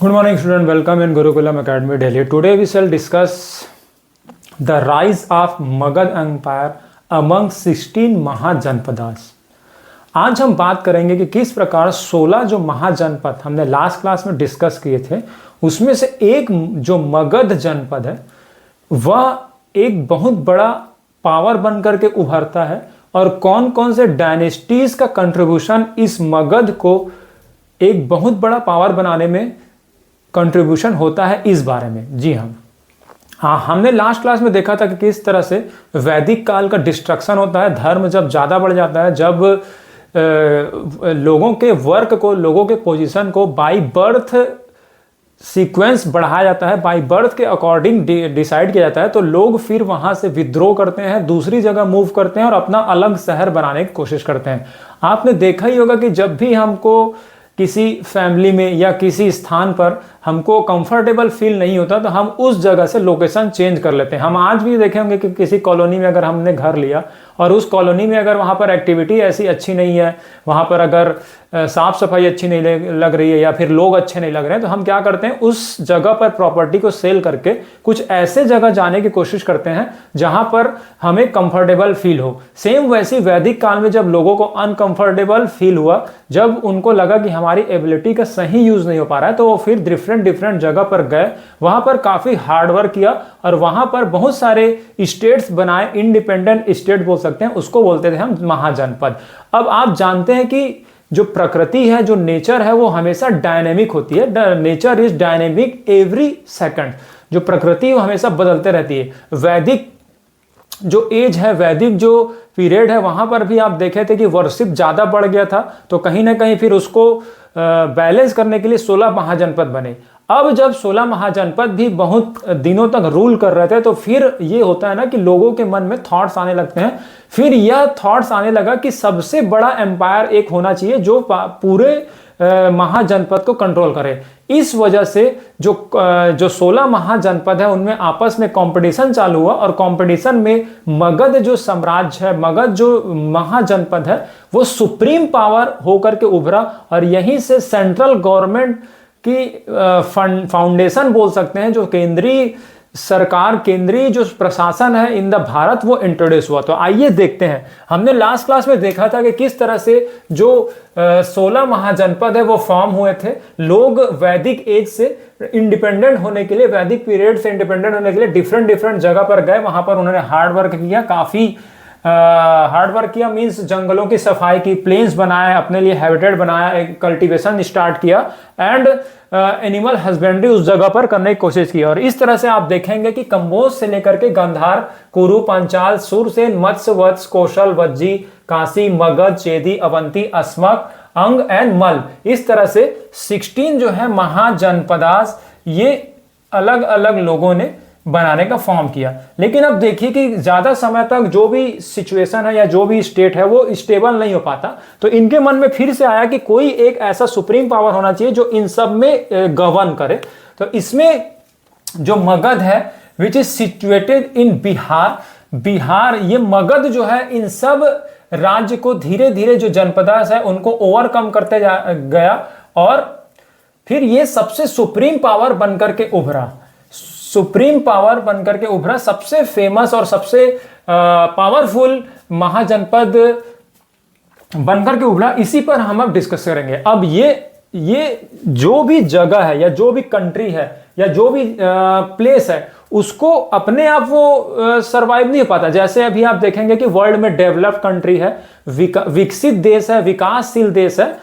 Good morning, student. Welcome in Gurukulam Academy, Delhi. Today we shall discuss the rise of Magad Empire among 16 mahajanapadas. आज हम बात करेंगे कि किस प्रकार 16 जो महाजनपद हमने लास्ट क्लास में डिस्कस किए थे, उसमें से एक जो मगध जनपद है वह एक बहुत बड़ा पावर बनकर के उभरता है और कौन कौन से डायनेस्टीज का कंट्रीब्यूशन इस मगध को एक बहुत बड़ा पावर बनाने में कंट्रीब्यूशन होता है, इस बारे में। जी हाँ, हमने लास्ट क्लास में देखा था कि किस तरह से वैदिक काल का डिस्ट्रक्शन होता है। धर्म जब ज़्यादा बढ़ जाता है, जब लोगों के वर्क को, लोगों के पोजीशन को बाय बर्थ सीक्वेंस बढ़ाया जाता है, बाय बर्थ के अकॉर्डिंग डिसाइड किया जाता है, तो लोग फिर वहाँ से विद्रोह करते हैं, दूसरी जगह मूव करते हैं और अपना अलग शहर बनाने की कोशिश करते हैं। आपने देखा ही होगा कि जब भी हमको किसी फैमिली में या किसी स्थान पर हमको कंफर्टेबल फील नहीं होता तो हम उस जगह से लोकेशन चेंज कर लेते हैं। हम आज भी देखे होंगे कि किसी कॉलोनी में अगर हमने घर लिया और उस कॉलोनी में अगर वहाँ पर एक्टिविटी ऐसी अच्छी नहीं है, वहाँ पर अगर साफ सफाई अच्छी नहीं लग रही है या फिर लोग अच्छे नहीं लग रहे हैं, तो हम क्या करते हैं, उस जगह पर प्रॉपर्टी को सेल करके कुछ ऐसे जगह जाने की कोशिश करते हैं जहाँ पर हमें कंफर्टेबल फील हो। सेम वैसी वैदिक काल में जब लोगों को अनकंफर्टेबल फील हुआ, जब उनको लगा कि हमारी एबिलिटी का सही यूज नहीं हो पा रहा है, तो वो फिर डिफरेंट जगह पर गए, वहां पर काफी हार्डवर्क किया और वहां पर बहुत सारे स्टेट्स बनाए, इंडिपेंडेंट स्टेट बोल सकते हैं, उसको बोलते थे हम महाजनपद। अब आप जानते हैं कि जो प्रकृति है, जो नेचर है, वो हमेशा डायनेमिक होती है। Nature is dynamic every second. जो प्रकृति है वो हमेशा बदलते रहती है। वैदिक जो एज है, वैदिक जो पीरियड है, वहां पर भी आप देखे थे कि वर्शिप ज्यादा बढ़ गया था, तो कहीं ना कहीं फिर उसको बैलेंस करने के लिए 16 महाजनपद बने। अब जब 16 महाजनपद भी बहुत दिनों तक रूल कर रहे थे, तो फिर ये होता है ना कि लोगों के मन में थॉट्स आने लगते हैं। फिर यह थॉट्स आने लगा कि सबसे बड़ा एम्पायर एक होना चाहिए जो पूरे महाजनपद को कंट्रोल करे। इस वजह से जो 16 महाजनपद है उनमें आपस में कंपटीशन चालू हुआ और कंपटीशन में मगध जो साम्राज्य है, मगध जो महाजनपद है, वो सुप्रीम पावर होकर के उभरा और यहीं से सेंट्रल गवर्नमेंट की फाउंडेशन बोल सकते हैं, जो केंद्रीय सरकार, केंद्रीय जो प्रशासन है इन द भारत, वो इंट्रोड्यूस हुआ। तो आइए देखते हैं। हमने लास्ट क्लास में देखा था कि किस तरह से जो 16 महाजनपद है वो फॉर्म हुए थे। लोग वैदिक एज से इंडिपेंडेंट होने के लिए, वैदिक पीरियड से इंडिपेंडेंट होने के लिए डिफरेंट जगह पर गए। वहां पर उन्होंने हार्ड वर्क किया, काफी हार्ड वर्क किया, मीन्स जंगलों की सफाई की, प्लेन्स बनाए, अपने लिए हैबिटेट बनाया, एक कल्टीवेशन स्टार्ट किया एंड एनिमल हस्बेंड्री उस जगह पर करने की कोशिश की। और इस तरह से आप देखेंगे कि कंबोज से लेकर के गांधार, कुरु, पांचाल, सुरसेन, मत्स्य, वत्स, कौशल, वज्जी, काशी, मगध, चेदी, अवंती, अस्मक, अंग एंड मल, इस तरह से 16 जो है महाजनपदास, ये अलग अलग लोगों ने बनाने का फॉर्म किया। लेकिन अब देखिए कि ज्यादा समय तक जो भी सिचुएशन है या जो भी स्टेट है वो स्टेबल नहीं हो पाता, तो इनके मन में फिर से आया कि कोई एक ऐसा सुप्रीम पावर होना चाहिए जो इन सब में गवर्न करे। तो इसमें जो मगध है, which is situated in Bihar, ये मगध जो है इन सब राज्य को धीरे धीरे जो जनपदास है उनको ओवरकम करते गया और फिर ये सबसे सुप्रीम पावर बनकर के उभरा। सुप्रीम पावर बनकर के उभरा, सबसे फेमस और सबसे पावरफुल महाजनपद बनकर के उभरा। इसी पर हम अब डिस्कस करेंगे। अब ये जो भी जगह है या जो भी कंट्री है या जो भी प्लेस है, उसको अपने आप वो सरवाइव नहीं हो पाता। जैसे अभी आप देखेंगे कि वर्ल्ड में डेवलप्ड कंट्री है, विकसित देश है, विकासशील देश है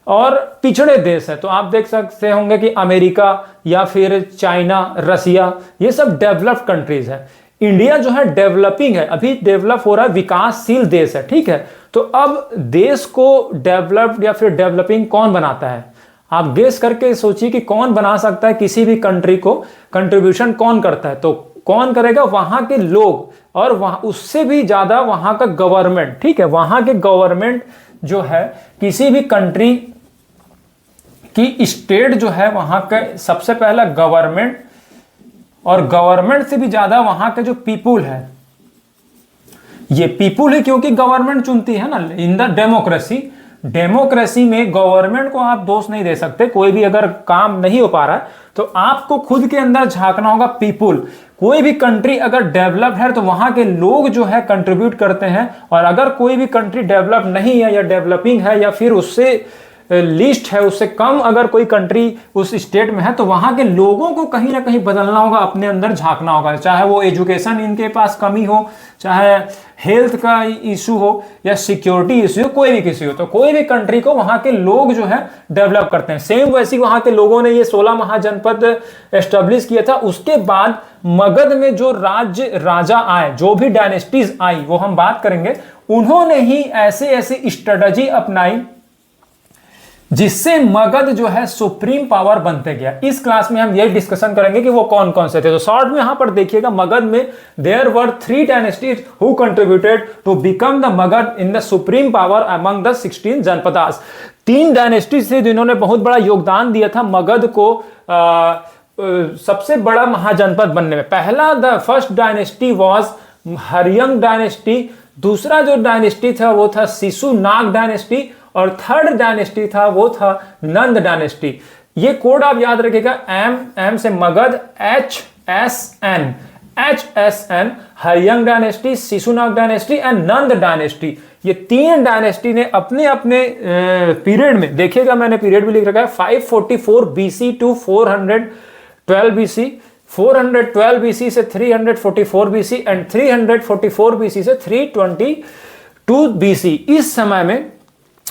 और पिछड़े देश है। तो आप देख सकते होंगे कि अमेरिका या फिर चाइना, रसिया, ये सब डेवलप्ड कंट्रीज है। इंडिया जो है डेवलपिंग है, अभी डेवलप हो रहा है, विकासशील देश है, ठीक है। तो अब देश को डेवलप्ड या फिर डेवलपिंग कौन बनाता है? आप गेस करके सोचिए कि कौन बना सकता है किसी भी कंट्री को, कंट्रीब्यूशन कौन करता है? तो कौन करेगा? वहां के लोग, और वहां उससे भी ज्यादा वहां का गवर्नमेंट, ठीक है। वहां के गवर्नमेंट जो है, किसी भी कंट्री की स्टेट जो है, वहां का सबसे पहला गवर्नमेंट, और गवर्नमेंट से भी ज्यादा वहां के जो पीपुल है, ये पीपुल है, क्योंकि गवर्नमेंट चुनती है ना इन द डेमोक्रेसी। डेमोक्रेसी में गवर्नमेंट को आप दोष नहीं दे सकते, कोई भी अगर काम नहीं हो पा रहा है तो आपको खुद के अंदर झांकना होगा। पीपुल, कोई भी कंट्री अगर डेवलप है तो वहां के लोग जो है कंट्रीब्यूट करते हैं, और अगर कोई भी कंट्री डेवलप नहीं है या डेवलपिंग है या फिर उससे लिस्ट है, उससे कम अगर कोई कंट्री उस स्टेट में है, तो वहां के लोगों को कहीं ना कहीं बदलना होगा, अपने अंदर झांकना होगा। चाहे वो एजुकेशन इनके पास कमी हो, चाहे हेल्थ का इशू हो या सिक्योरिटी इशू हो, कोई भी किसी हो, तो कोई भी कंट्री को वहां के लोग जो है डेवलप करते हैं। सेम वैसी वहां के लोगों ने ये 16 महाजनपद एस्टेब्लिश किया था। उसके बाद मगध में जो राज्य राजा आए, जो भी डायनेस्टीज आई, वो हम बात करेंगे, उन्होंने ही ऐसे ऐसे स्ट्रेटजी अपनाई जिससे मगध जो है सुप्रीम पावर बनते गया। इस क्लास में हम यही डिस्कशन करेंगे कि वो कौन कौन से थे। तो शॉर्ट में यहां पर देखिएगा, मगध में there were 3 dynasties who contributed to become the Magadh in the supreme power among the 16 janapadas. 3 dynasties थे जिन्होंने बहुत बड़ा योगदान दिया था मगध को सबसे बड़ा महाजनपद बनने में। पहला, the first dynasty was Haryanka dynasty. दूसरा जो डायनेस्टी था वो था शिशुनाग डायनेस्टी, और थर्ड डायनेस्टी था वो था नंद डायनेस्टी। ये कोड आप याद रखिएगा, एम से Magadha, HSN, Haryanka dynasty, Shishunaga dynasty and Nanda dynasty. ये 3 डायनेस्टी ने अपने अपने पीरियड में, देखिएगा मैंने पीरियड भी लिख रखा है, 544 BC टू 412 BC, 412 BC से 344 BC एंड 344 BC से 322 BC। इस समय में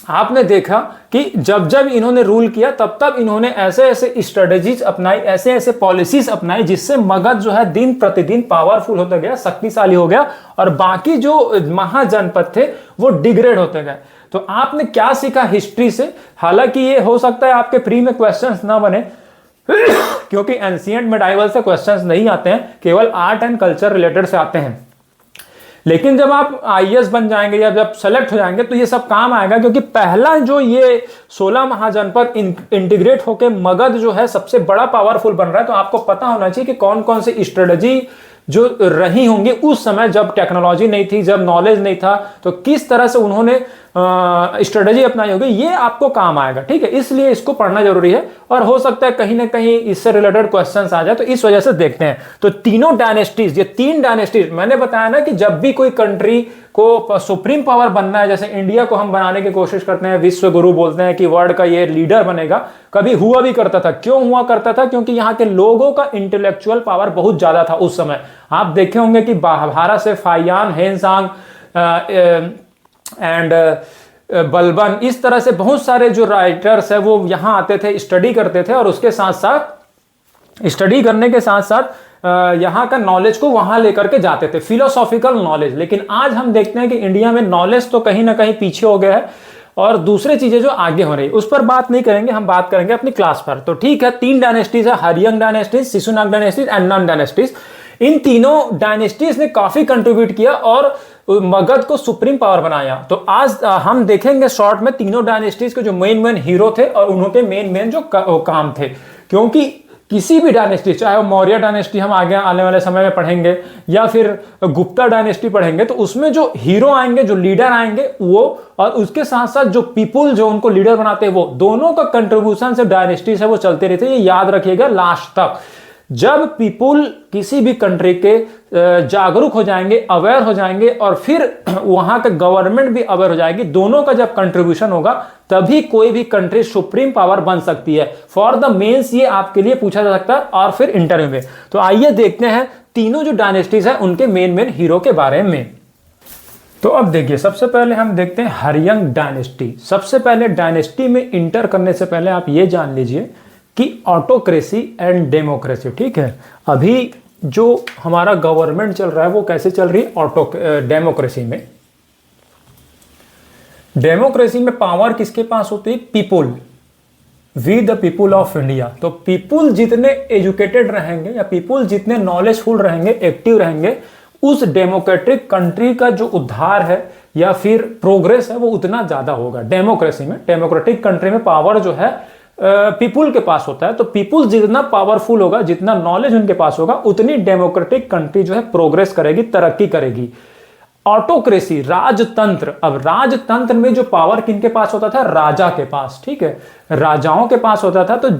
आपने देखा कि जब जब इन्होंने रूल किया तब तब इन्होंने ऐसे ऐसे स्ट्रेटजीज अपनाई, ऐसे ऐसे पॉलिसीज अपनाई, जिससे मगध जो है दिन प्रतिदिन पावरफुल होता गया, शक्तिशाली हो गया, और बाकी जो महाजनपद थे वो डिग्रेड होते गए। तो आपने क्या सीखा हिस्ट्री से? हालांकि ये हो सकता है आपके प्री में क्वेश्चंस ना बने क्योंकि एंशिएंट मेडाइवल से क्वेश्चंस नहीं आते हैं, केवल आर्ट एंड कल्चर रिलेटेड से आते हैं। लेकिन जब आप आईएएस बन जाएंगे या जब सेलेक्ट हो जाएंगे तो ये सब काम आएगा, क्योंकि पहला जो ये 16 महाजनपद इंटीग्रेट होकर मगध जो है सबसे बड़ा पावरफुल बन रहा है। तो आपको पता होना चाहिए कि कौन कौन सी स्ट्रेटजी जो रही होंगी उस समय, जब टेक्नोलॉजी नहीं थी, जब नॉलेज नहीं था, तो किस तरह से उन्होंने स्ट्रेटजी अपनाई होगी, ये आपको काम आएगा। ठीक है, इसलिए इसको पढ़ना जरूरी है, और हो सकता है कहीं ना कहीं इससे रिलेटेड क्वेश्चंस आ जाए, तो इस वजह से देखते हैं। तो तीनों डायनेस्टीज, ये 3 डायनेस्टीज, मैंने बताया ना कि जब भी कोई कंट्री को सुप्रीम पावर बनना है, जैसे इंडिया को हम बनाने की कोशिश करते हैं, विश्व गुरु बोलते हैं कि वर्ल्ड का ये लीडर बनेगा, कभी हुआ भी करता था। क्यों हुआ करता था? क्योंकि यहाँ के लोगों का इंटेलेक्चुअल पावर बहुत ज्यादा था उस समय। आप देखे होंगे कि भारत से फायान, हेनसांग एंड बलबन, इस तरह से बहुत सारे जो राइटर्स है वो यहाँ आते थे, स्टडी करते थे, और उसके साथ साथ स्टडी करने के साथ साथ यहाँ का नॉलेज को वहां लेकर के जाते थे, फिलोसॉफिकल नॉलेज। लेकिन आज हम देखते हैं कि इंडिया में नॉलेज तो कहीं ना कहीं पीछे हो गया है, और दूसरे चीजें जो आगे हो रही है उस पर बात नहीं करेंगे, हम बात करेंगे अपनी क्लास पर। तो ठीक है, 3 डायनेस्टीज है, Haryanka dynasties, Shishunaga dynasties and Nanda dynasties. इन तीनों डायनेस्टीज ने काफी कंट्रीब्यूट किया और मगध को सुप्रीम पावर बनाया। तो आज हम देखेंगे शॉर्ट में तीनों डायनेस्टीज के जो मेन हीरो थे और उनके मेन जो काम थे। क्योंकि किसी भी डायनेस्टी, चाहे वो मौर्य डायनेस्टी हम आगे आने वाले समय में पढ़ेंगे या फिर गुप्ता डायनेस्टी पढ़ेंगे, तो उसमें जो हीरो आएंगे, जो लीडर आएंगे वो, और उसके साथ साथ जो पीपुल जो उनको लीडर बनाते हैं वो, दोनों का कंट्रीब्यूशन से डायनेस्टी है वो चलते रहते हैं। ये याद रखिएगा लास्ट तक। जब पीपुल किसी भी कंट्री के जागरूक हो जाएंगे, अवेयर हो जाएंगे, और फिर वहां का गवर्नमेंट भी अवेयर हो जाएगी, दोनों का जब कंट्रीब्यूशन होगा तभी कोई भी कंट्री सुप्रीम पावर बन सकती है। फॉर द मेंस ये आपके लिए पूछा जा सकता है और फिर इंटरव्यू में। तो आइए देखते हैं तीनों जो डायनेस्टीज है उनके मेन हीरो के बारे में। तो अब देखिए, सबसे पहले हम देखते हैं हरियंग डायनेस्टी। सबसे पहले डायनेस्टी में इंटर करने से पहले आप ये जान लीजिए कि ऑटोक्रेसी एंड डेमोक्रेसी, ठीक है, अभी जो हमारा गवर्नमेंट चल रहा है वो कैसे चल रही है? डेमोक्रेसी में। डेमोक्रेसी में पावर किसके पास होती है? People, we the people of India. तो पीपुल जितने एजुकेटेड रहेंगे या पीपुल जितने नॉलेजफुल रहेंगे, एक्टिव रहेंगे, उस डेमोक्रेटिक कंट्री का जो उद्धार है या फिर प्रोग्रेस है वो उतना ज्यादा होगा। डेमोक्रेसी में, डेमोक्रेटिक कंट्री में पावर जो है पीपुल के पास होता है। तो पीपुल जितना पावरफुल होगा, जितना नॉलेज उनके पास होगा, उतनी डेमोक्रेटिक कंट्री जो है प्रोग्रेस करेगी, तरक्की करेगी। ऑटोक्रेसी, राजतंत्र। अब राजतंत्र में जो पावर किनके पास होता था? राजा के पास, ठीक है, राजाओं के पास होता था। तो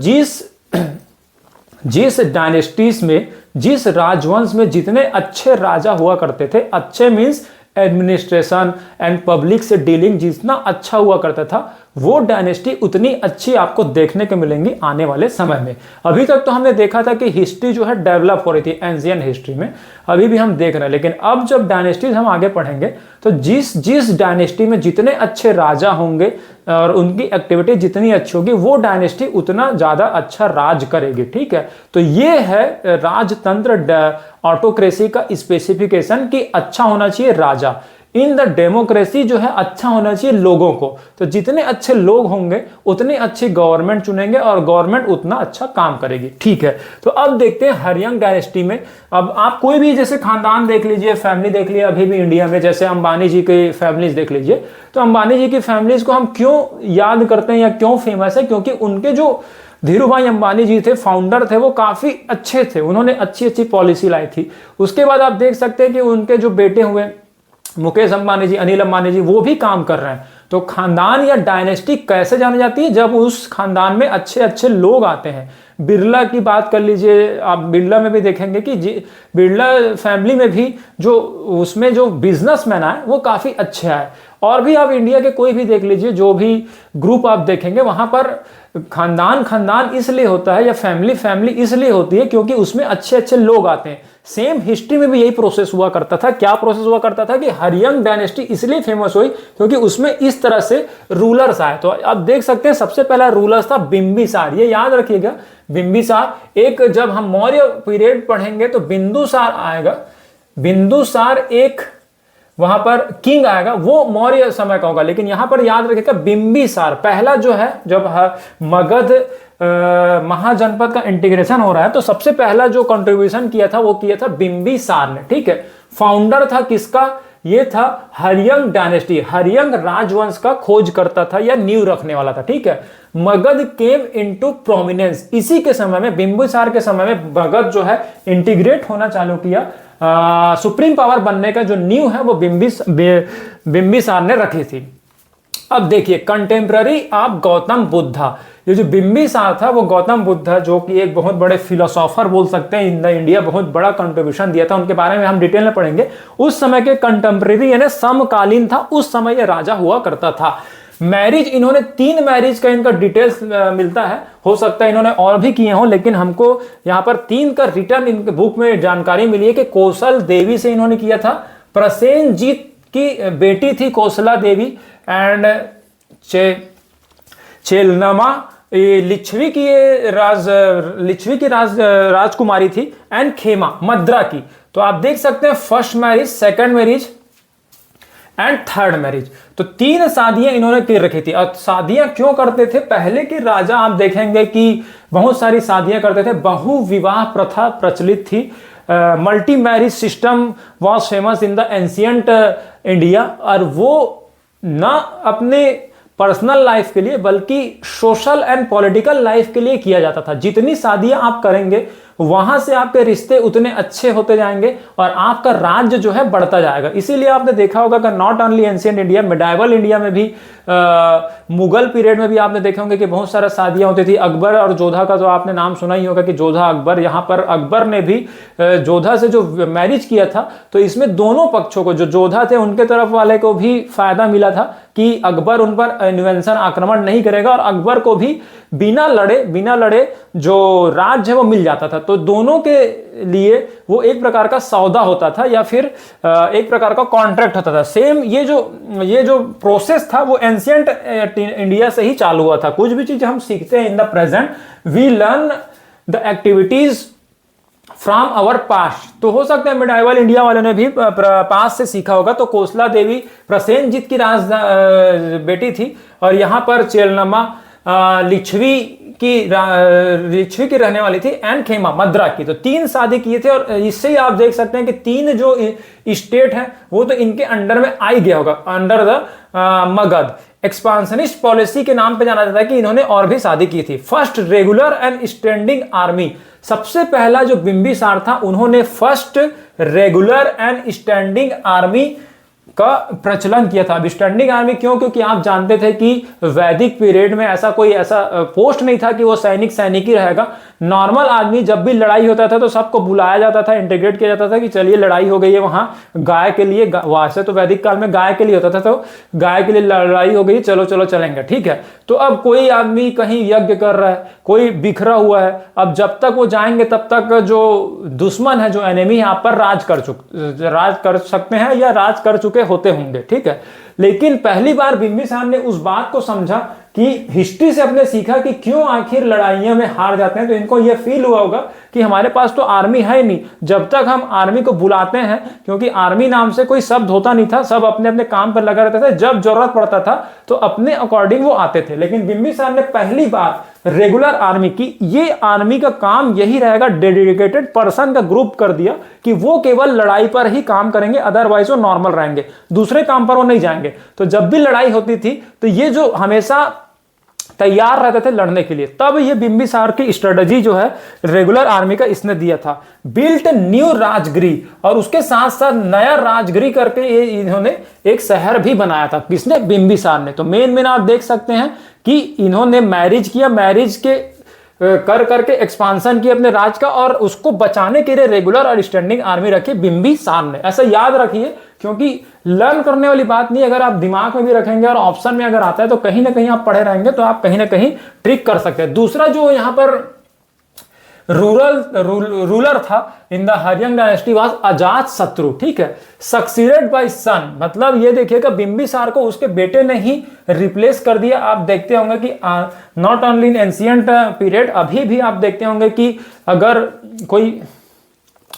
जिस डायनेस्टीज में, जिस राजवंश में जितने अच्छे राजा हुआ करते थे, अच्छे मीन्स एडमिनिस्ट्रेशन एंड पब्लिक से डीलिंग जितना अच्छा हुआ करता था, वो डायनेस्टी उतनी अच्छी आपको देखने को मिलेंगी आने वाले समय में। अभी तक तो हमने देखा था कि हिस्ट्री जो है डेवलप हो रही थी एंशिएंट हिस्ट्री में, अभी भी हम देख रहे हैं, लेकिन अब जब डायनेस्टीज हम आगे पढ़ेंगे तो जिस डायनेस्टी में जितने अच्छे राजा होंगे और उनकी एक्टिविटी जितनी अच्छी होगी, वो डायनेस्टी उतना ज्यादा अच्छा राज करेगी, ठीक है। तो ये है राजतंत्र ऑटोक्रेसी का स्पेसिफिकेशन कि अच्छा होना चाहिए राजा। इन द डेमोक्रेसी जो है अच्छा होना चाहिए लोगों को। तो जितने अच्छे लोग होंगे उतनी अच्छी गवर्नमेंट चुनेंगे और गवर्नमेंट उतना अच्छा काम करेगी, ठीक है। तो अब देखते हैं हरियंग डायनेस्टी में। अब आप कोई भी जैसे खानदान देख लीजिए, फैमिली देख लीजिए, अभी भी इंडिया में जैसे अंबानी जी की फैमिलीज देख लीजिए, तो अंबानी जी की फैमिलीज को हम क्यों याद करते हैं या क्यों फेमस है? क्योंकि उनके जो धीरू भाई अंबानी जी थे, फाउंडर थे, वो काफी अच्छे थे, उन्होंने अच्छी अच्छी पॉलिसी लाई थी। उसके बाद आप देख सकते हैं कि उनके जो बेटे हुए मुकेश अंबानी जी, अनिल अंबानी जी, वो भी काम कर रहे हैं। तो खानदान या डायनेस्टी कैसे जानी जाती है? जब उस खानदान में अच्छे अच्छे लोग आते हैं। बिरला की बात कर लीजिए, आप बिरला में भी देखेंगे कि बिरला फैमिली में भी जो उसमें जो बिजनेसमैन आए वो काफी अच्छे आए। और भी आप इंडिया के कोई भी देख लीजिए, जो भी ग्रुप आप देखेंगे वहां पर खानदान इसलिए होता है या फैमिली इसलिए होती है क्योंकि उसमें अच्छे अच्छे लोग आते हैं। सेम हिस्ट्री में भी यही प्रोसेस हुआ करता था। क्या प्रोसेस हुआ करता था कि हरियंग डायनेस्टी इसलिए फेमस हुई क्योंकि उसमें इस तरह से रूलर्स आए। तो आप देख सकते हैं सबसे पहला रूलर्स था बिंबिसार, ये याद रखिएगा, बिंबिसार। एक जब हम मौर्य पीरियड पढ़ेंगे तो बिंदुसार आएगा, बिंदुसार एक वहां पर किंग आएगा, वो मौर्य समय का होगा। लेकिन यहां पर याद रखिएगा बिंबिसार पहला जो है, जब मगध महाजनपद का इंटीग्रेशन हो रहा है तो सबसे पहला जो कंट्रीब्यूशन किया था वो किया था बिंबिसार ने, ठीक है। फाउंडर था किसका? ये था हरियंग डायनेस्टी, हरियंग राजवंश का खोज करता था या नींव रखने वाला था, ठीक है। मगध केम इनटू प्रोमिनेंस, इसी के समय में, बिंबिसार के समय में मगध जो है इंटीग्रेट होना चालू किया। सुप्रीम पावर बनने का जो नींव है वो बिंबिसार ने रखी थी। अब देखिए कंटेम्प्ररी आप गौतम बुद्धा, ये जो बिंबिसार था वो गौतम बुद्ध जो कि एक बहुत बड़े फिलोसोफर बोल सकते हैं इन द इंडिया, बहुत बड़ा कंट्रीब्यूशन दिया था, उनके बारे में हम डिटेल में पढ़ेंगे। उस समय के कंटेम्प्ररी यानी समकालीन था, उस समय ये राजा हुआ करता था। मैरिज, इन्होंने 3 मैरिज का इनका डिटेल्स मिलता है, हो सकता है इन्होंने और भी किए हों, लेकिन हमको यहाँ पर 3 का रिटर्न इनके बुक में जानकारी मिली है कि कौशल देवी से इन्होंने किया था, प्रसेनजीत की बेटी थी कौशला देवी, एंड चेलनमा लिच्छवी की राजकुमारी थी, एंड खेमा मद्रा की। तो आप देख सकते हैं first marriage, second marriage and third marriage, तो 3 शादियां इन्होंने कर रखी थी। और शादियां क्यों करते थे? पहले के राजा आप देखेंगे कि बहुत सारी शादियां करते थे, बहु विवाह प्रथा प्रचलित थी। Multi marriage system was famous in the ancient India, और वो ना अपने पर्सनल लाइफ के लिए बल्कि सोशल एंड पॉलिटिकल लाइफ के लिए किया जाता था। जितनी शादियां आप करेंगे वहां से आपके रिश्ते उतने अच्छे होते जाएंगे और आपका राज्य जो है बढ़ता जाएगा। इसीलिए आपने देखा होगा कि not only ancient India, medieval India में भी, मुगल पीरियड में भी आपने देखे होंगे कि बहुत सारा शादियां होती थी। अकबर और जोधा का तो आपने नाम सुना ही होगा कि जोधा अकबर, यहाँ पर अकबर ने भी जोधा से जो मैरिज किया था तो इसमें दोनों पक्षों को, जो जोधा थे उनके तरफ वाले को भी फायदा मिला था कि अकबर उन पर इन्वेंशन आक्रमण नहीं करेगा, और अकबर को भी बिना लड़े जो राज्य है वो मिल जाता था। तो दोनों के लिए वो एक प्रकार का सौदा होता था या फिर एक प्रकार का कॉन्ट्रैक्ट होता था। सेम ये जो प्रोसेस था वो एंशिएंट इंडिया से ही चालू हुआ था। कुछ भी चीज हम सीखते हैं in the present, we learn the activities from our past. तो हो सकता है मिडाइवल इंडिया वालों ने भी पास्ट से सीखा होगा। तो कौशला देवी प्रसेनजीत की बेटी थी, और यहाँ पर चेलनमा लिच्छवी की रहने वाली थी, एंड खेमा मद्रा की। तो 3 शादी किए थे, और इससे ही आप देख सकते हैं कि 3 जो स्टेट है वो तो इनके अंडर में आ गया होगा, under the Magadh. Expansionist policy के नाम पे जाना जाता है कि इन्होंने और भी शादी की थी। First regular and standing army, सबसे पहला जो बिंबिसार था उन्होंने first regular and standing army का प्रचलन किया था। अब स्टैंडिंग आर्मी क्यों? क्योंकि आप जानते थे कि वैदिक पीरियड में ऐसा कोई ऐसा पोस्ट नहीं था कि वो सैनिक ही रहेगा। नॉर्मल आदमी जब भी लड़ाई होता था तो सबको बुलाया जाता था, इंटीग्रेट किया जाता था कि चलिए लड़ाई हो गई है वहां गाय के लिए, वैसे तो वैदिक काल में गाय के लिए होता था, तो गाय के लिए लड़ाई हो गई, चलो चलो चलेंगे, ठीक है। तो अब कोई आदमी कहीं यज्ञ कर रहा है, कोई बिखरा हुआ है, अब जब तक वो जाएंगे तब तक जो दुश्मन है, जो एनिमी है, आप पर राज कर सकते हैं या राज कर चुके होते होंगे, ठीक है। लेकिन पहली बार बिंबिसार ने उस बात को समझा कि हिस्ट्री से अपने सीखा कि क्यों आखिर लड़ाइयों में हार जाते हैं। तो इनको यह फील हुआ होगा कि हमारे पास तो आर्मी है ही नहीं, जब तक हम आर्मी को बुलाते हैं, क्योंकि आर्मी नाम से कोई शब्द होता नहीं था, सब अपने अपने काम पर लगा रहते थे, जब जरूरत पड़ता था तो अपने अकॉर्डिंग वो आते थे। लेकिन बिंबिसार ने पहली बार रेगुलर आर्मी की, ये आर्मी का काम यही रहेगा, डेडिकेटेड पर्सन का ग्रुप कर दिया कि वो केवल लड़ाई पर ही काम करेंगे, अदरवाइज वो नॉर्मल रहेंगे, दूसरे काम पर वो नहीं जाएंगे। तो जब भी लड़ाई होती थी तो ये जो हमेशा तैयार रहते थे लड़ने के लिए, तब ये बिंबिसार की स्ट्रेटजी जो है रेगुलर आर्मी का इसने दिया था। बिल्ट न्यू राजगृह, और उसके साथ साथ नया राजगृह करके ये इन्होंने एक शहर भी बनाया था। किसने? बिंबिसार ने। तो मेन आप देख सकते हैं कि इन्होंने मैरिज किया, मैरिज के कर करके एक्सपांशन किया अपने राज का, और उसको बचाने के लिए रेगुलर और स्टैंडिंग आर्मी रखी बिंबिसार ने। ऐसा याद रखिए, क्योंकि लर्न करने वाली बात नहीं, अगर आप दिमाग में भी रखेंगे और ऑप्शन में अगर आता है तो कहीं ना कहीं आप पढ़े रहेंगे तो आप कहीं ना कहीं ट्रिक कर सकते हैं। दूसरा जो यहां पर रूलर था इन द हर्यंग डायनेस्टी वाज अजात शत्रु, ठीक है, सक्सीडेड बाय सन। मतलब ये देखिएगा बिंबिसार को उसके बेटे ने ही रिप्लेस कर दिया। आप देखते होंगे कि not only in ancient period, अभी भी आप देखते होंगे कि अगर कोई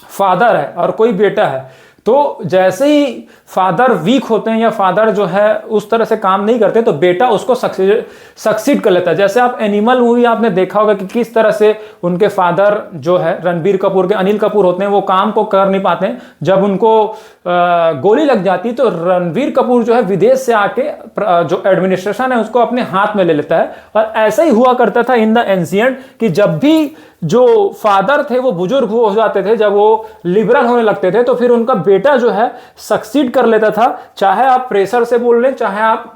फादर है और कोई बेटा है, तो जैसे ही फादर वीक होते हैं या फादर जो है उस तरह से काम नहीं करते, तो बेटा उसको सक्सीड कर लेता है। जैसे आप एनिमल मूवी आपने देखा होगा कि किस तरह से उनके फादर जो है रणबीर कपूर के, अनिल कपूर होते हैं, वो काम को कर नहीं पाते हैं, जब उनको गोली लग जाती तो रणबीर कपूर जो है विदेश से आके जो एडमिनिस्ट्रेशन है उसको अपने हाथ में ले लेता है। और ऐसा ही हुआ करता था इन द एंशिएंट कि जब भी जो फादर थे वो बुजुर्ग हो जाते थे, जब वो लिबरल होने लगते थे, तो फिर उनका बेटा जो है सक्सीड कर लेता था। चाहे आप प्रेशर से बोल लें, चाहे आप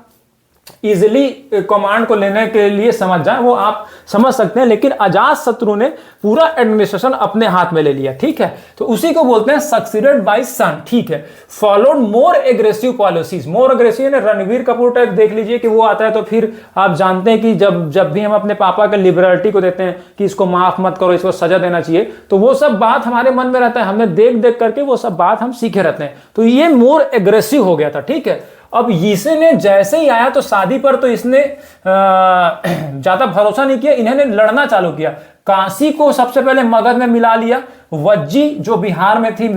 इजिली कमांड को लेने के लिए समझ जाए, वो आप समझ सकते हैं। लेकिन अजात शत्रु ने पूरा एडमिनिस्ट्रेशन अपने हाथ में ले लिया, ठीक है। तो उसी को बोलते हैं सक्सीडेड बाय सन, ठीक है। Followed more aggressive policies, more aggressive ने रणवीर कपूर टाइप देख लीजिए कि वो आता है तो फिर आप जानते हैं कि जब भी हम अपने पापा के लिबर्टी को देते हैं कि इसको माफ मत करो, इसको सजा देना चाहिए, तो वो सब बात हमारे मन में रहता है, हमने देख देख करके वो सब बात हम सीखे रहते हैं। तो ये मोर एग्रेसिव हो गया था, ठीक है। अब इसने जैसे ही आया तो शादी पर तो इसने ज्यादा भरोसा नहीं किया, इन्होंने लड़ना चालू किया। काशी को सबसे पहले मगध में मिला लिया, वज्जी जो बिहार में थी,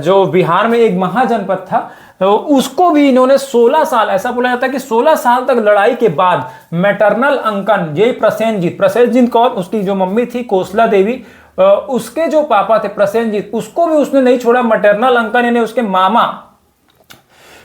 जो बिहार में एक महाजनपद था, तो उसको भी इन्होंने 16 साल, ऐसा बोला जाता है कि 16 साल तक लड़ाई के बाद मैटरनल अंकन, ये प्रसेनजीत कौर, उसकी जो मम्मी थी कोसला देवी, उसके जो पापा थे प्रसेनजीत, उसको भी उसने नहीं छोड़ा। मैटरनल अंकन यानी उसके मामा,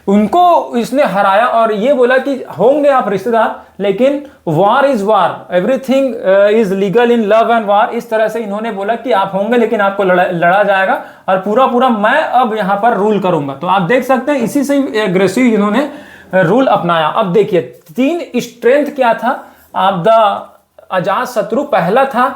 उनको इसने हराया और ये बोला कि होंगे आप रिश्तेदार, लेकिन वार is war, everything is legal in love and वार। इस तरह से इन्होंने बोला कि आप होंगे लेकिन आपको लड़ा जाएगा और पूरा मैं अब यहां पर रूल करूंगा। तो आप देख सकते हैं इसी से एग्रेसिव इन्होंने रूल अपनाया। अब देखिए 3 स्ट्रेंथ क्या था आप द अजात शत्रु। पहला था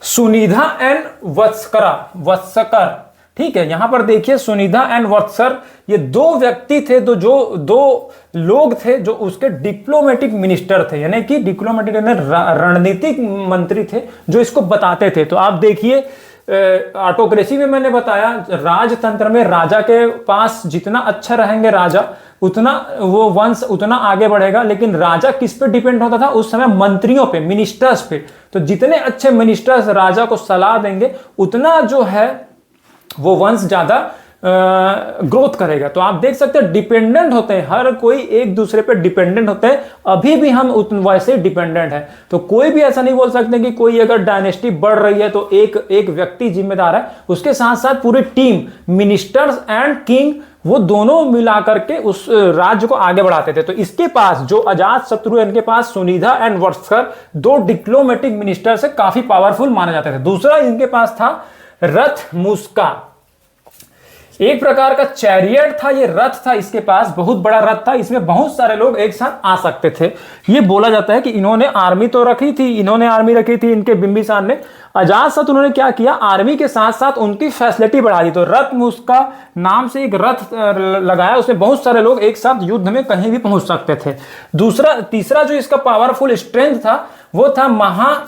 सुनिधा एंड वत्सकर, ठीक है। यहां पर देखिए सुनिधा एंड वत्सर, ये 2 व्यक्ति थे, तो जो 2 लोग थे जो उसके डिप्लोमेटिक मिनिस्टर थे, यानी कि डिप्लोमेटिक रणनीतिक मंत्री थे, जो इसको बताते थे। तो आप देखिए ऑटोक्रेसी में मैंने बताया, राजतंत्र में राजा के पास जितना अच्छा रहेंगे राजा, उतना वो वंश उतना आगे बढ़ेगा। लेकिन राजा किस पे डिपेंड होता था उस समय? मंत्रियों पे, मिनिस्टर्स पे। तो जितने अच्छे मिनिस्टर्स राजा को सलाह देंगे, उतना जो है वो वंश ज्यादा ग्रोथ करेगा। तो आप देख सकते हैं डिपेंडेंट होते हैं, हर कोई एक दूसरे पे डिपेंडेंट होते हैं। अभी भी हम वैसे ही डिपेंडेंट हैं। तो कोई भी ऐसा नहीं बोल सकते कि कोई अगर डायनेस्टी बढ़ रही है तो एक व्यक्ति जिम्मेदार है, उसके साथ साथ पूरी टीम, मिनिस्टर्स एंड किंग, वो दोनों मिलाकर के उस राज्य को आगे बढ़ाते थे। तो इसके पास जो अजात शत्रु है, इनके पास सुनिधा एंड वत्सकर 2 डिप्लोमेटिक मिनिस्टर से काफी पावरफुल माने जाते थे। दूसरा इनके पास था रथ मुस्का। एक प्रकार का चैरियट था, ये रथ था, इसके पास बहुत बड़ा रथ था, इसमें बहुत सारे लोग एक साथ आ सकते थे। ये बोला जाता है कि इन्होंने आर्मी तो रखी थी, इनके बिंबिसार ने। अजातशत्रु उन्होंने क्या किया, आर्मी के साथ साथ उनकी फैसिलिटी बढ़ा दी। तो रथ में उसका नाम से एक रथ लगाया, उसमें बहुत सारे लोग एक साथ युद्ध में कहीं भी पहुंच सकते थे। तीसरा जो इसका पावरफुल स्ट्रेंथ था वो था महाशील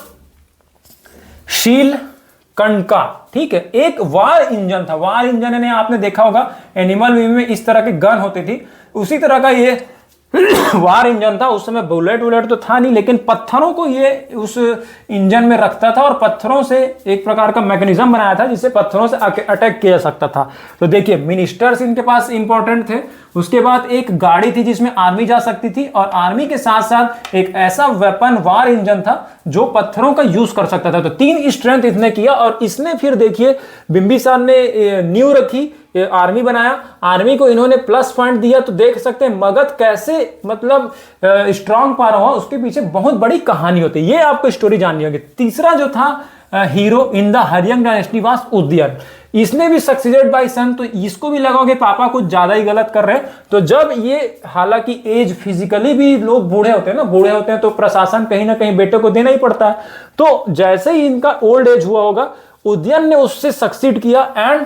कणका, ठीक है। एक वार इंजन था, वार इंजन ने आपने देखा होगा एनिमल मूवी में इस तरह की गन होती थी, उसी तरह का ये वार इंजन था। उस समय बुलेट तो था नहीं, लेकिन पत्थरों को ये उस इंजन में रखता था और पत्थरों से एक प्रकार का मैकेनिज्म बनाया था जिससे पत्थरों से अटैक किया जा सकता था। तो देखिए मिनिस्टर्स इनके पास इंपॉर्टेंट थे। उसके बाद एक गाड़ी थी जिसमें आर्मी जा सकती थी, और आर्मी के साथ साथ एक ऐसा वेपन वार इंजन था जो पत्थरों का यूज कर सकता था। तो 3 स्ट्रेंथ इसने किया, और इसने फिर देखिए बिंबिसार ने नींव रखी, आर्मी बनाया, आर्मी को इन्होंने प्लस पॉइंट दिया। तो देख सकते हैं मगध कैसे मतलब स्ट्रांग पारा हुआ, उसके पीछे बहुत बड़ी कहानी होती है, ये आपको स्टोरी जाननी होगी। तीसरा जो था hero in the Haryanka dynasty was Udayan. इसने भी सक्सीडेड बाय सन, तो इसको भी लगाओगे पापा कुछ ज्यादा ही गलत कर रहे हैं। तो जब ये हालांकि एज फिजिकली भी लोग बूढ़े होते हैं ना, बूढ़े होते हैं तो प्रशासन कहीं ना कहीं बेटे को देना ही पड़ता है। तो जैसे ही इनका ओल्ड एज हुआ होगा, उदयन ने उससे सक्सीड किया एंड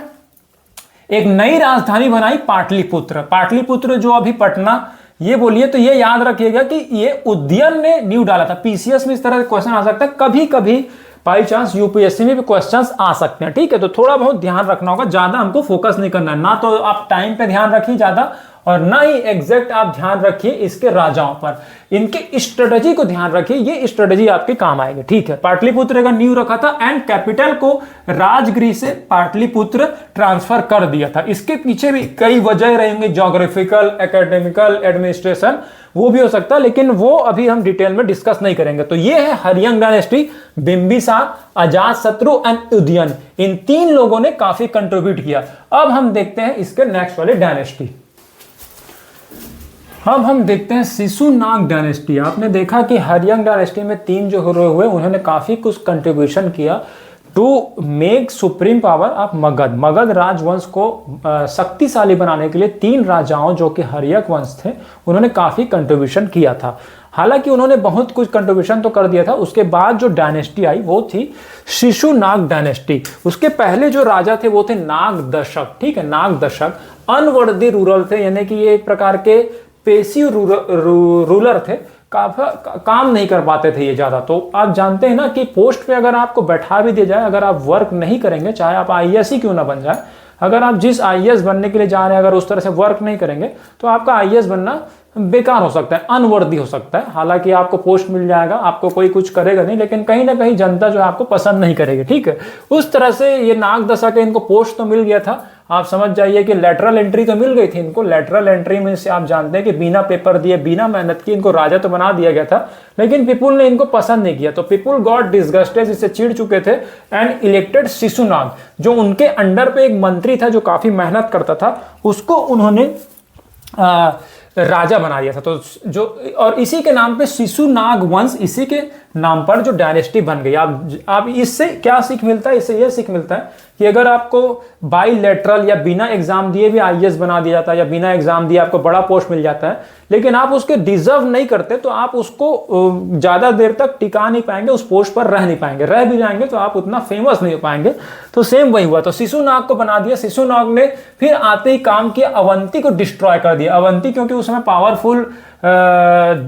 एक नई राजधानी बनाई, पाटलिपुत्र। पाटलिपुत्र जो अभी पटना ये बोलिए, तो ये याद रखिएगा कि ये उदयन ने नींव डाला था। पीसीएस में इस तरह का क्वेश्चन आ सकता है, कभी कभी बाई चांस यूपीएससी में भी क्वेश्चंस आ सकते हैं, ठीक है। तो थोड़ा बहुत ध्यान रखना होगा, ज्यादा हमको फोकस नहीं करना है, ना तो आप टाइम पे ध्यान रखिए ज्यादा, और ना ही एग्जैक्ट आप ध्यान रखिए इसके राजाओं पर, इनके स्ट्रेटजी को ध्यान रखिए, ये स्ट्रेटजी आपके काम आएगी, ठीक है। पाटलिपुत्र का नींव रखा था एंड कैपिटल को राजगृह से पाटलिपुत्र ट्रांसफर कर दिया था। इसके पीछे भी कई वजह रहेंगे, ज्योग्राफिकल, एकेडमिकल, एडमिनिस्ट्रेशन, वो भी हो सकता है, लेकिन वो अभी हम डिटेल में डिस्कस नहीं करेंगे। तो ये है हर्यंग डायनेस्टी, बिंबिसार, अजातशत्रु एंड उदयन, इन 3 लोगों ने काफी कंट्रीब्यूट किया। अब हम देखते हैं इसके नेक्स्ट वाले डायनेस्टी। अब हम देखते हैं शिशुनाग डायनेस्टी। आपने देखा कि हर्यंग डायनेस्टी में 3 जो हीरो हुए उन्होंने काफी कुछ कंट्रीब्यूशन किया to make supreme power of Magadh. Magadh राजवंश को शक्तिशाली बनाने के लिए 3 राजाओं जो कि हर्यक वंश थे उन्होंने काफी कंट्रीब्यूशन किया था। हालांकि उन्होंने बहुत कुछ कंट्रीब्यूशन तो कर दिया था। उसके बाद जो डायनेस्टी आई वो थी शिशुनाग डायनेस्टी। उसके पहले जो राजा थे वो थे नागदशक, ठीक है। नागदशक अनवर्दी रूरल थे, यानी कि ये एक प्रकार के पेसिव रूलर थे, काम नहीं कर पाते थे ये ज्यादा। तो आप जानते हैं ना कि पोस्ट पे अगर आपको बैठा भी दिया जाए, अगर आप वर्क नहीं करेंगे, चाहे आप आईएएस ही क्यों ना बन जाए, अगर आप जिस आईएएस बनने के लिए जा रहे हैं अगर उस तरह से वर्क नहीं करेंगे तो आपका आईएएस बनना बेकार हो सकता है, अनवर्दी हो सकता है। हालांकि आपको पोस्ट मिल जाएगा, आपको कोई कुछ करेगा नहीं, लेकिन कहीं ना कहीं जनता जो है आपको पसंद नहीं करेगी, ठीक है। उस तरह से ये नागदशा के इनको पोस्ट तो मिल गया था। आप समझ जाइए कि लेटरल एंट्री तो मिल गई थी इनको। लेटरल एंट्री में से आप जानते हैं कि बिना पेपर दिए, बिना मेहनत की इनको राजा तो बना दिया गया था, लेकिन पीपुल ने इनको पसंद नहीं किया। तो पीपुल गॉट डिसगस्टेड, इससे चिढ़ चुके थे एंड इलेक्टेड शिशुनाग। जो उनके अंडर पे एक मंत्री था जो काफी मेहनत करता था, उसको उन्होंने राजा बना दिया था। तो जो और इसी के नाम पे शिशुनाग वंश, इसी के नाम पर जो डायनेस्टी बन गई। आप इससे क्या सीख मिलता है? इससे यह सीख मिलता है कि अगर आपको बाईलेटरल या बिना एग्जाम दिए भी आईएएस बना दिया जाता है, या बिना एग्जाम दिए आपको बड़ा पोस्ट मिल जाता है, लेकिन आप उसके डिजर्व नहीं करते, तो आप उसको ज्यादा देर तक टिका नहीं पाएंगे, उस पोस्ट पर रह नहीं पाएंगे। रह भी जाएंगे तो आप उतना फेमस नहीं हो पाएंगे। तो सेम वही हुआ। तो शिशुनाग को बना दिया। शिशुनाग ने फिर आते ही काम किया, अवंती को डिस्ट्रॉय कर दिया। अवंती क्योंकि उस समय पावरफुल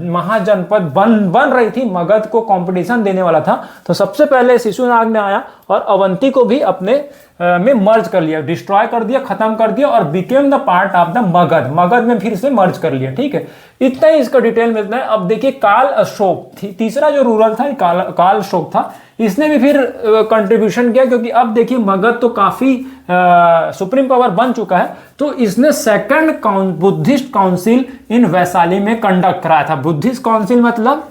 महाजनपद बन रही थी, मगध को कंपटीशन देने वाला था। तो सबसे पहले शिशुनाग ने आया और अवंती को भी अपने में मर्ज कर लिया, डिस्ट्रॉय कर दिया, खत्म कर दिया, और became the part of the Magadh. Magadh में फिर से मर्ज कर लिया, ठीक है। इतना ही इसका डिटेल मिलता है। अब देखिए काल अशोक, तीसरा जो रूरल था काल अशोक था, इसने भी फिर कंट्रीब्यूशन किया, क्योंकि अब देखिए मगध तो काफी सुप्रीम पावर बन चुका है। तो इसने सेकंड बुद्धिस्ट काउंसिल इन वैशाली में कंडक्ट कराया था। बुद्धिस्ट काउंसिल मतलब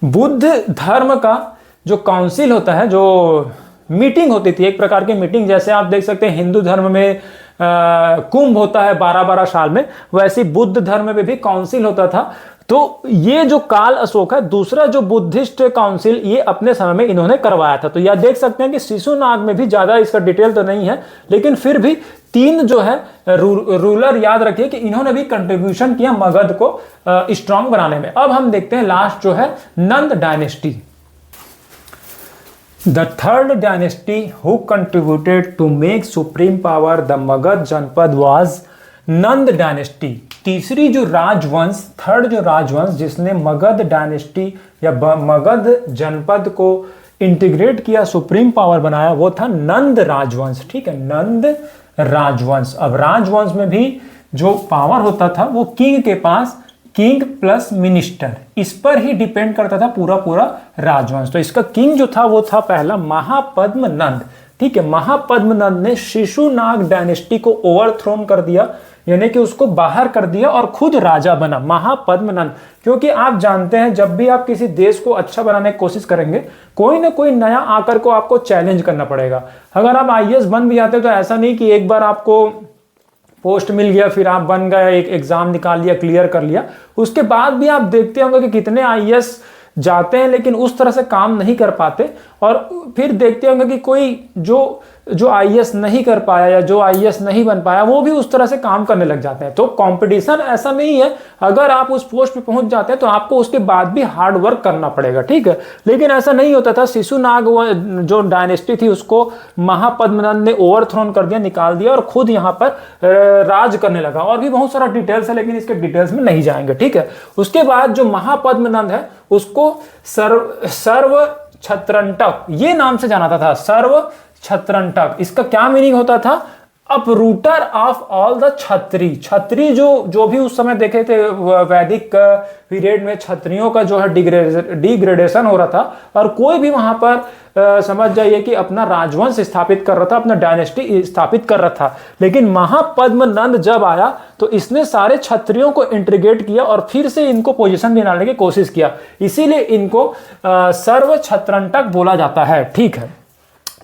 बुद्ध धर्म का जो काउंसिल होता है, जो मीटिंग होती थी, एक प्रकार की मीटिंग, जैसे आप देख सकते हैं हिंदू धर्म में कुंभ होता है 12-12 साल में, वैसे बुद्ध धर्म में भी काउंसिल होता था। तो ये जो काल अशोक है, दूसरा जो बुद्धिस्ट काउंसिल, ये अपने समय में इन्होंने करवाया था। तो यह देख सकते हैं कि शिशुनाग में भी ज्यादा इसका डिटेल तो नहीं है, लेकिन फिर भी 3 जो है रूलर याद रखिए कि इन्होंने भी कंट्रीब्यूशन किया मगध को स्ट्रांग बनाने में। अब हम देखते हैं लास्ट जो है Nanda dynasty. The third dynasty who contributed to make supreme power the Magadha janapada was Nand dynasty. तीसरी जो राजवंश, थर्ड जो राजवंश जिसने मगध डायनेस्टी या मगध जनपद को इंटीग्रेट किया, सुप्रीम पावर बनाया, वो था नंद राजवंश। ठीक है, नंद राजवंश। अब राजवंश में भी जो पावर होता था वो किंग के पास, किंग प्लस मिनिस्टर, इस पर ही डिपेंड करता था पूरा पूरा राजवंश। तो इसका किंग जो था वो था पहला महापद्म नंद। ठीक है, महापद्म नंद ने शिशुनाग डायनेस्टी को ओवरथ्रोन कर दिया, यानी कि उसको बाहर कर दिया और खुद राजा बना महापद्म नंद। क्योंकि आप जानते हैं जब भी आप किसी देश को अच्छा बनाने की कोशिश करेंगे, कोई ना कोई नया आकर को आपको चैलेंज करना पड़ेगा। अगर आप आईएएस बन भी जाते हैं तो ऐसा नहीं कि एक बार आपको पोस्ट मिल गया फिर आप बन गए, एक एग्जाम निकाल लिया, क्लियर कर लिया, उसके बाद भी आप देखते होंगे कि कितने आईएएस जाते हैं लेकिन उस तरह से काम नहीं कर पाते, और फिर देखते होंगे कि कोई जो आईएएस नहीं कर पाया या जो आईएएस नहीं बन पाया वो भी उस तरह से काम करने लग जाते हैं। तो कंपटीशन ऐसा नहीं है, अगर आप उस पोस्ट पे पहुंच जाते हैं तो आपको उसके बाद भी हार्ड वर्क करना पड़ेगा। ठीक है, लेकिन ऐसा नहीं होता था। शिशुनाग जो डायनेस्टी थी उसको महापद्मनंद ने ओवरथ्रोन कर दिया, निकाल दिया और खुद यहाँ पर राज करने लगा। और भी बहुत सारा डिटेल्स है लेकिन इसके डिटेल्स में नहीं जाएंगे। ठीक है, उसके बाद जो महापद्मनंद है उसको सर्व छत्रंटक ये नाम से जाना था। सर्व छत्रंटक, इसका क्या मीनिंग होता था? अपरूटर ऑफ ऑल द छत्री। छत्री जो भी उस समय देखे थे वैदिक पीरियड में, छत्रियों का जो है डिग्रेडेशन हो रहा था और कोई भी वहां पर समझ जाइए कि अपना राजवंश स्थापित कर रहा था, अपना डायनेस्टी स्थापित कर रहा था। लेकिन महापद्म नंद जब आया तो इसने सारे छत्रियों को इंटीग्रेट किया और फिर से इनको पोजीशन दिलाने की कोशिश किया, इसीलिए इनको सर्व छत्रंटक बोला जाता है। ठीक है,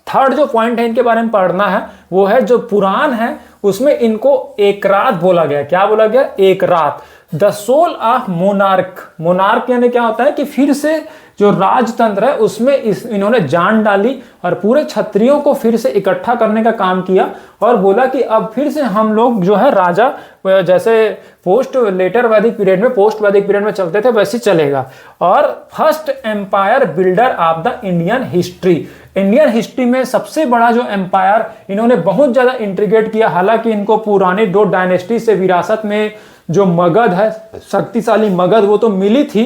थर्ड जो पॉइंट है इनके बारे में पढ़ना है वो है जो पुराण है उसमें इनको एक रात बोला गया। क्या बोला गया? एक रात। The soul of monarch. Monarch यानी क्या होता है कि फिर से जो राजतंत्र है उसमें इन्होंने जान डाली और पूरे क्षत्रियों को फिर से इकट्ठा करने का काम किया और बोला कि अब फिर से हम लोग जो है राजा, जैसे पोस्ट लेटर वैदिक पीरियड में, पोस्ट वैदिक पीरियड में चलते थे वैसे चलेगा। और first empire builder of the Indian history. Indian history में सबसे बड़ा जो एम्पायर इन्होंने बहुत ज्यादा इंटीग्रेट किया। हालांकि इनको पुराने 2 डायनेस्टी से विरासत में जो मगध है, शक्तिशाली मगध, वो तो मिली थी।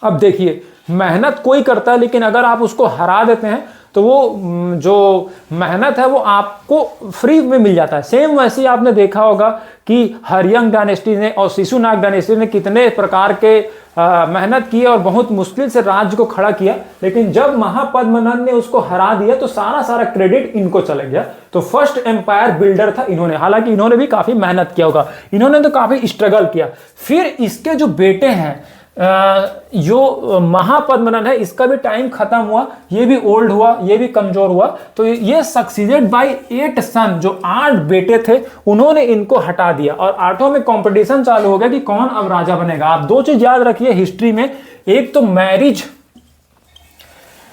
अब देखिए, मेहनत कोई करता है लेकिन अगर आप उसको हरा देते हैं तो वो जो मेहनत है वो आपको फ्री में मिल जाता है। सेम वैसे ही आपने देखा होगा कि हरियंग डायनेस्टी ने और शिशुनाग डायनेस्टी ने कितने प्रकार के मेहनत की और बहुत मुश्किल से राज्य को खड़ा किया, लेकिन जब महापद्मनंद ने उसको हरा दिया तो सारा क्रेडिट इनको चला गया। तो फर्स्ट एम्पायर बिल्डर था इन्होंने। हालांकि इन्होंने भी काफी मेहनत किया होगा, इन्होंने तो काफी स्ट्रगल किया। फिर इसके जो बेटे हैं, जो महापद्मनंद है, इसका भी टाइम खत्म हुआ, ये भी ओल्ड हुआ, ये भी कमजोर हुआ। तो ये सक्सीडेड बाय 8 सन, जो 8 बेटे थे उन्होंने इनको हटा दिया और 8 में कंपटीशन चालू हो गया कि कौन अब राजा बनेगा। आप 2 चीज याद रखिए हिस्ट्री में, एक तो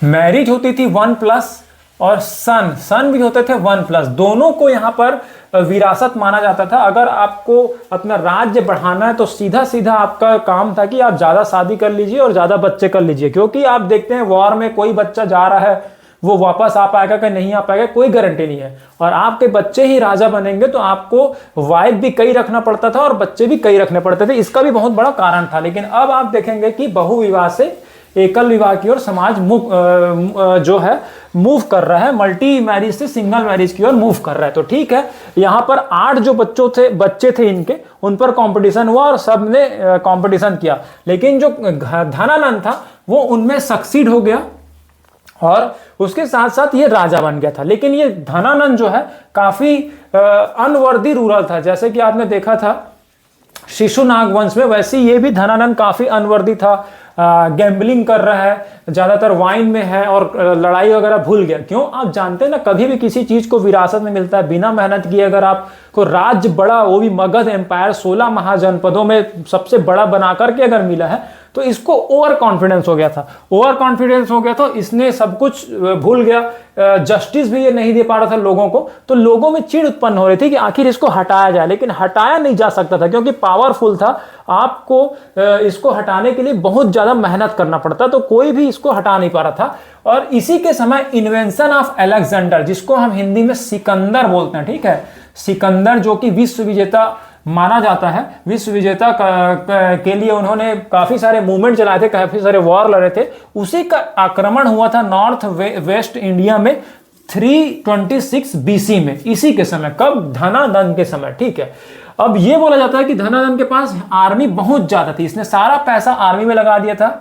मैरिज होती थी 1+ और सन भी होते थे 1+। दोनों को यहां पर विरासत माना जाता था। अगर आपको अपना राज्य बढ़ाना है तो सीधा आपका काम था कि आप ज्यादा शादी कर लीजिए और ज्यादा बच्चे कर लीजिए, क्योंकि आप देखते हैं वॉर में कोई बच्चा जा रहा है वो वापस आ पाएगा कि नहीं आ पाएगा, कोई गारंटी नहीं है। और आपके बच्चे ही राजा बनेंगे तो आपको वाइफ भी कई रखना पड़ता था और बच्चे भी कई रखने पड़ते थे। इसका भी बहुत बड़ा कारण था। लेकिन अब आप देखेंगे कि बहुविवाह से एकल विवाह की ओर समाज जो है मूव कर रहा है, मल्टी मैरिज से सिंगल मैरिज की ओर मूव कर रहा है। तो ठीक है, यहां पर 8 जो बच्चे थे इनके, उन पर कंपटीशन हुआ और सबने कंपटीशन किया। लेकिन जो धनानंद था वो उनमें सक्सीड हो गया और उसके साथ साथ ये राजा बन गया था। लेकिन ये धनानंद जो है काफी अनवर्दी रूलर था। जैसे कि आपने देखा था शिशुनाग वंश में। वैसे ये भी धनानंद काफी अनवर्दी था, गैम्बलिंग कर रहा है, ज्यादातर वाइन में है और लड़ाई वगैरह भूल गया। क्यों? आप जानते हैं ना, कभी भी किसी चीज को विरासत में मिलता है, बिना मेहनत किए अगर आपको राज्य बड़ा, वो भी मगध एम्पायर 16 महाजनपदों में सबसे बड़ा बना करके अगर मिला है, तो इसको ओवर कॉन्फिडेंस हो गया था। ओवर कॉन्फिडेंस हो गया तो इसने सब कुछ भूल गया, जस्टिस भी ये नहीं दे पा रहा था लोगों को, तो लोगों में चिढ़ उत्पन्न हो रही थी कि आखिर इसको हटाया जाए, लेकिन हटाया नहीं जा सकता था क्योंकि पावरफुल था। आपको इसको हटाने के लिए बहुत ज्यादा मेहनत करना पड़ता, तो कोई भी इसको हटा नहीं पा रहा था। और इसी के समय इन्वेंशन ऑफ अलेक्जेंडर, जिसको हम हिंदी में सिकंदर बोलते हैं, ठीक है, सिकंदर जो कि विश्व विजेता माना जाता है, विश्व विजेता के लिए उन्होंने काफी सारे मूवमेंट चलाए थे, काफी सारे वॉर लड़े थे। उसी का आक्रमण हुआ था नॉर्थ वेस्ट इंडिया में 326 बीसी में, इसी के समय। कब? धनानंद के समय, ठीक है। अब ये बोला जाता है कि धनानंद के पास आर्मी बहुत ज्यादा थी, इसने सारा पैसा आर्मी में लगा दिया था।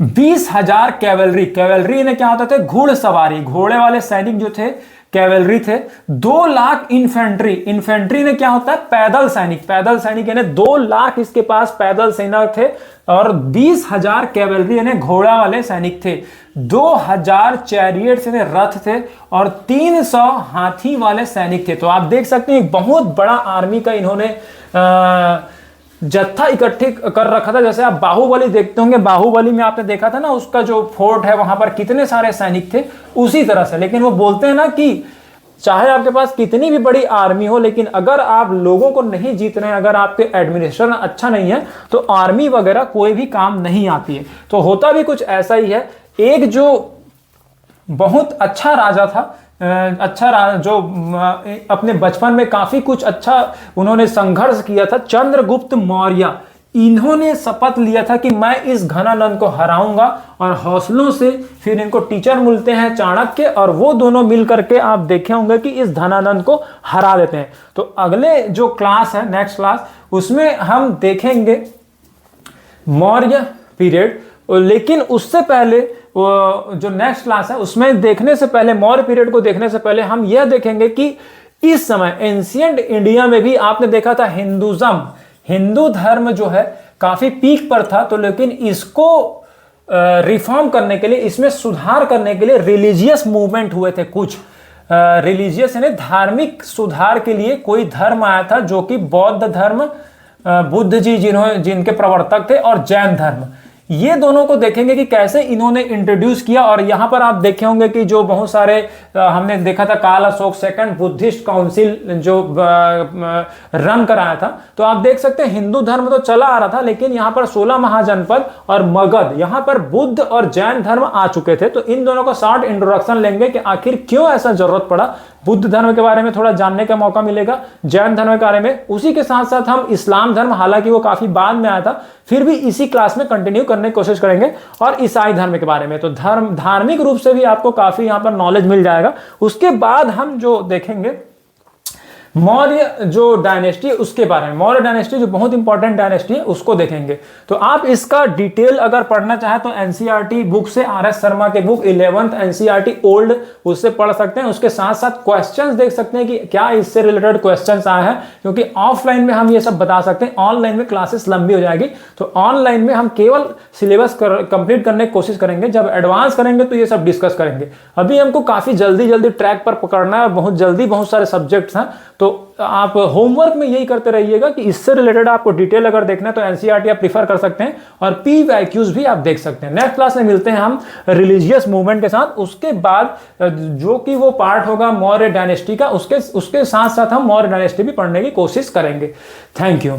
20,000 कैवेलरी, कैवेलरी ने क्या होता था? घुड़सवारी, घोड़े वाले सैनिक जो थे कैवेलरी थे। 2 लाख इन्फेंट्री, इन्फेंट्री ने क्या होता है? पैदल सैनिक, पैदल सैनिक यानी 2 लाख इसके पास पैदल सैनिक थे, और 20,000 कैवेलरी यानी घोड़ा वाले सैनिक थे। 2,000 चैरियट्स यानी रथ थे, और 300 हाथी वाले सैनिक थे। तो आप देख सकते हैं बहुत बड़ा आर्मी का इन्होंने जत्था इकट्ठे कर रखा था। जैसे आप बाहुबली देखते होंगे, बाहुबली में आपने देखा था ना, उसका जो फोर्ट है वहां पर कितने सारे सैनिक थे, उसी तरह से। लेकिन वो बोलते हैं ना कि चाहे आपके पास कितनी भी बड़ी आर्मी हो, लेकिन अगर आप लोगों को नहीं जीत रहे हैं, अगर आपके एडमिनिस्ट्रेशन अच्छा नहीं है, तो आर्मी वगैरह कोई भी काम नहीं आती है। तो होता भी कुछ ऐसा ही है। एक जो बहुत अच्छा राजा था, जो अपने बचपन में काफी कुछ अच्छा उन्होंने संघर्ष किया था, चंद्रगुप्त मौर्य, इन्होंने शपथ लिया था कि मैं इस घनानंद को हराऊंगा। और हौसलों से फिर इनको टीचर मिलते हैं चाणक्य, और वो दोनों मिल करके आप देखे होंगे कि इस धनानंद को हरा देते हैं। तो अगले जो क्लास है, नेक्स्ट क्लास, उसमें हम देखेंगे मौर्य पीरियड। लेकिन उससे पहले जो नेक्स्ट क्लास है उसमें देखने से पहले, मौर्य पीरियड को देखने से पहले हम यह देखेंगे कि इस समय एंशिएंट इंडिया में भी आपने देखा था हिंदुज्म, हिंदू धर्म जो है काफी पीक पर था। तो लेकिन इसको रिफॉर्म करने के लिए, इसमें सुधार करने के लिए रिलीजियस मूवमेंट हुए थे कुछ। रिलीजियस यानी धार्मिक सुधार के लिए कोई धर्म आया था, जो कि बौद्ध धर्म, बुद्ध जी जिनके प्रवर्तक थे, और जैन धर्म। ये दोनों को देखेंगे कि कैसे इन्होंने इंट्रोड्यूस किया। और यहां पर आप देखे होंगे कि जो बहुत सारे हमने देखा था, काल अशोक सेकंड बुद्धिस्ट काउंसिल जो रन कराया था। तो आप देख सकते हैं हिंदू धर्म तो चला आ रहा था, लेकिन यहां पर 16 महाजनपद और मगध, यहां पर बुद्ध और जैन धर्म आ चुके थे। तो इन दोनों का शॉर्ट इंट्रोडक्शन लेंगे कि आखिर क्यों ऐसा जरूरत पड़ा। बुद्ध धर्म के बारे में थोड़ा जानने का मौका मिलेगा, जैन धर्म के बारे में। उसी के साथ साथ हम इस्लाम धर्म, हालांकि वो काफी बाद में आया था, फिर भी इसी क्लास में कंटिन्यू करने की कोशिश करेंगे। और ईसाई धर्म के बारे में तो धार्मिक रूप से भी आपको काफी यहां पर नॉलेज मिल जाएगा। उसके बाद हम जो देखेंगे मौर्य जो डायनेस्टी, उसके बारे में, मौर्य डायनेस्टी जो बहुत इंपॉर्टेंट डायनेस्टी है, उसको देखेंगे। तो आप इसका डिटेल अगर पढ़ना चाहें तो एनसीईआरटी बुक से, आरएस शर्मा के बुक 11th एनसीईआरटी ओल्ड, उससे पढ़ सकते हैं। उसके साथ साथ क्वेश्चंस देख सकते हैं कि क्या इससे रिलेटेड क्वेश्चंस आए हैं, क्योंकि ऑफलाइन में हम ये सब बता सकते हैं, ऑनलाइन में क्लासेस लंबी हो जाएगी। तो ऑनलाइन में हम केवल सिलेबस कंप्लीट करने की कोशिश करेंगे, जब एडवांस करेंगे तो ये सब डिस्कस करेंगे। अभी हमको काफी जल्दी ट्रैक पर पकड़ना है, और बहुत जल्दी बहुत सारे सब्जेक्ट्स हैं। तो आप होमवर्क में यही करते रहिएगा कि इससे रिलेटेड आपको डिटेल अगर देखना है तो एनसीईआरटी आप प्रीफर कर सकते हैं, और पीवाईक्यूज भी आप देख सकते हैं। नेक्स्ट क्लास में मिलते हैं हम रिलीजियस मूवमेंट के साथ। उसके बाद जो कि वो पार्ट होगा मौर्य डायनेस्टी का, उसके साथ साथ हम मौर्य डायनेस्टी भी पढ़ने की कोशिश करेंगे। Thank you.